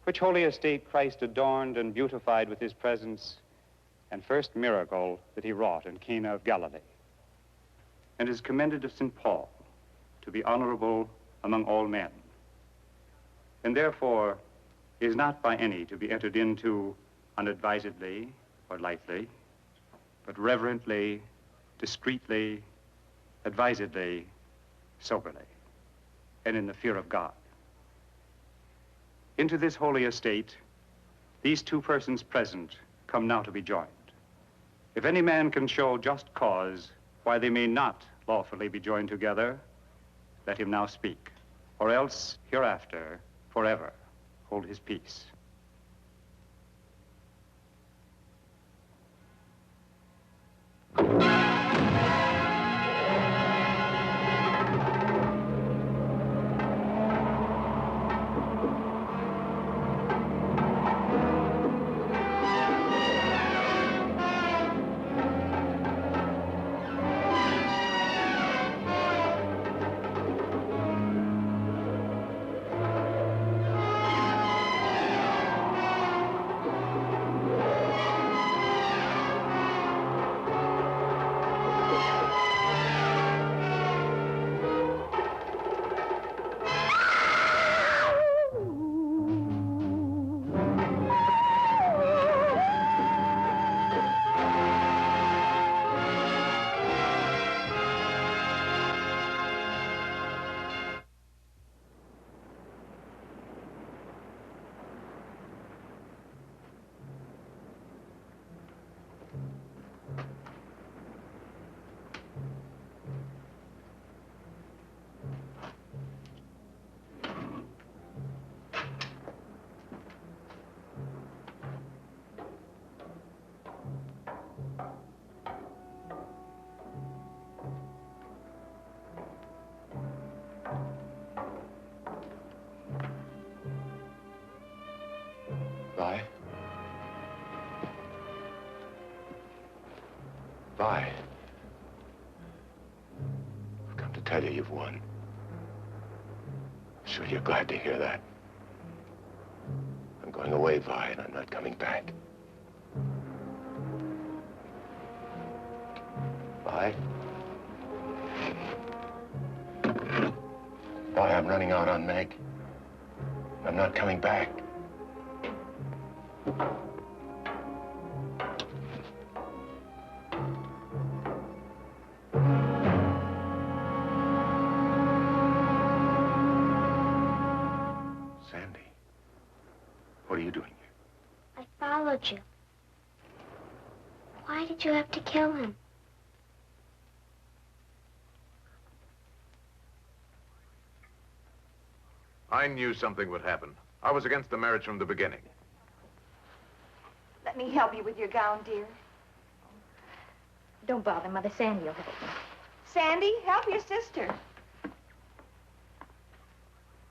Which holy estate Christ adorned and beautified with his presence and first miracle that he wrought in Cana of Galilee, and is commended of St. Paul to be honorable among all men, and therefore is not by any to be entered into unadvisedly or lightly, but reverently, discreetly, advisedly, soberly, and in the fear of God. Into this holy estate, these two persons present come now to be joined. If any man can show just cause why they may not lawfully be joined together, let him now speak, or else hereafter, forever, hold his peace. Vi? Vi? I've come to tell you you've won. Sure you're glad to hear that. I'm going away, Vi, and I'm not coming back. Vi? Vi, I'm running out on Meg. I'm not coming back. Sandy, what are you doing here? I followed you. Why did you have to kill him? I knew something would happen. I was against the marriage from the beginning. me help you with your gown, dear. Don't bother, Mother. Sandy will help me. Sandy, help your sister.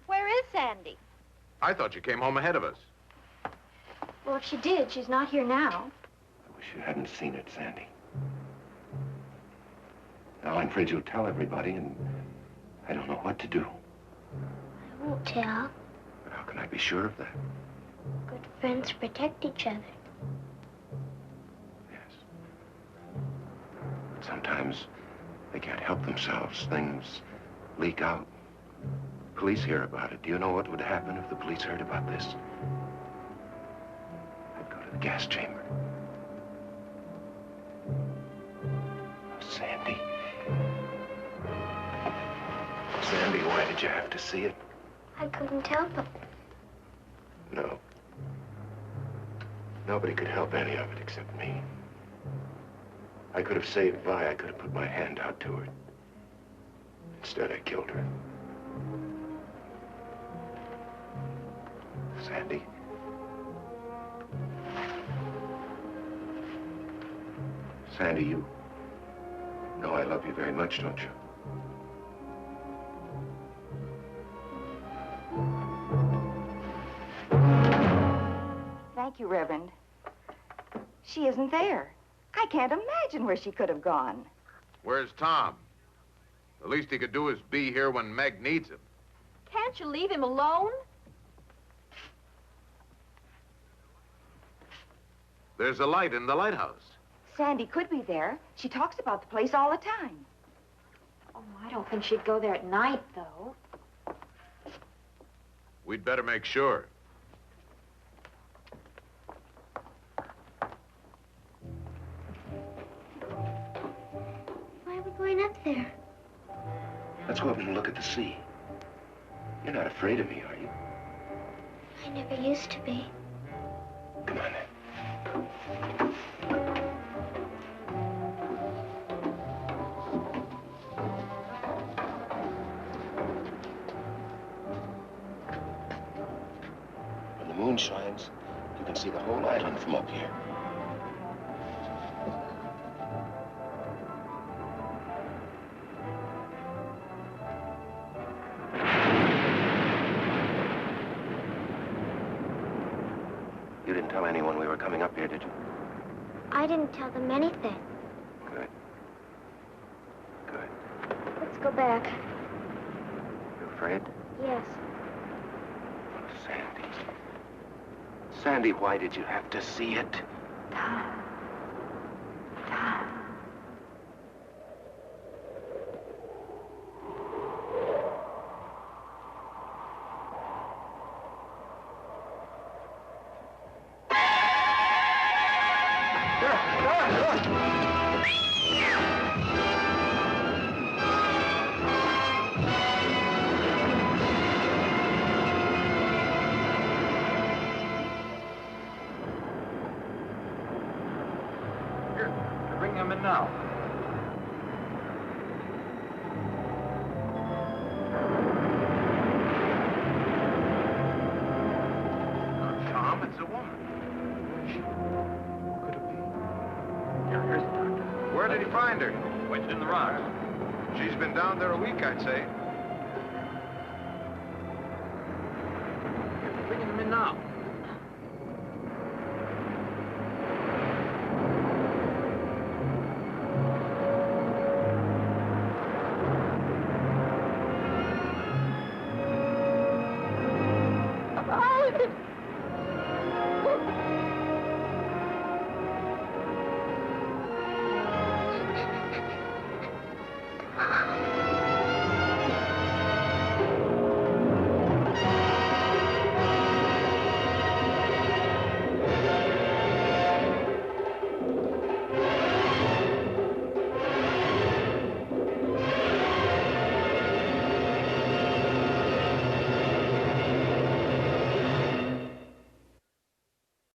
Where is Sandy? I thought you came home ahead of us. Well, if she did, she's not here now. I wish you hadn't seen it, Sandy. Now I'm afraid you'll tell everybody, and I don't know what to do. I won't tell. But how can I be sure of that? Good friends protect each other. Yes. But sometimes they can't help themselves. Things leak out. Police hear about it. Do you know what would happen if the police heard about this? I'd go to the gas chamber. Oh, Sandy. Sandy, why did you have to see it? I couldn't help it. No. Nobody could help any of it except me. I could have saved Vi. I could have put my hand out to her. Instead, I killed her. Sandy. Sandy, you know I love you very much, don't you? Thank you, Reverend. She isn't there. I can't imagine where she could have gone. Where's Tom? The least he could do is be here when Meg needs him. Can't you leave him alone? There's a light in the lighthouse. Sandy could be there. She talks about the place all the time. Oh, I don't think she'd go there at night, though. We'd better make sure. Why are we going up there? Let's go up and look at the sea. You're not afraid of me, are you? I never used to be. Come on, then. When the moon shines, you can see the whole island from up here. You didn't tell anyone we were coming up here, did you? I didn't tell them anything. Good. Good. Let's go back. You afraid? Yes. Oh, Sandy. Sandy, why did you have to see it? Tom. Tom. Here, bring him in now. Tom, it's a woman. Who could it be? Here's the doctor. Where did he find her? Wedged in the rock. She's been down there a week, I'd say.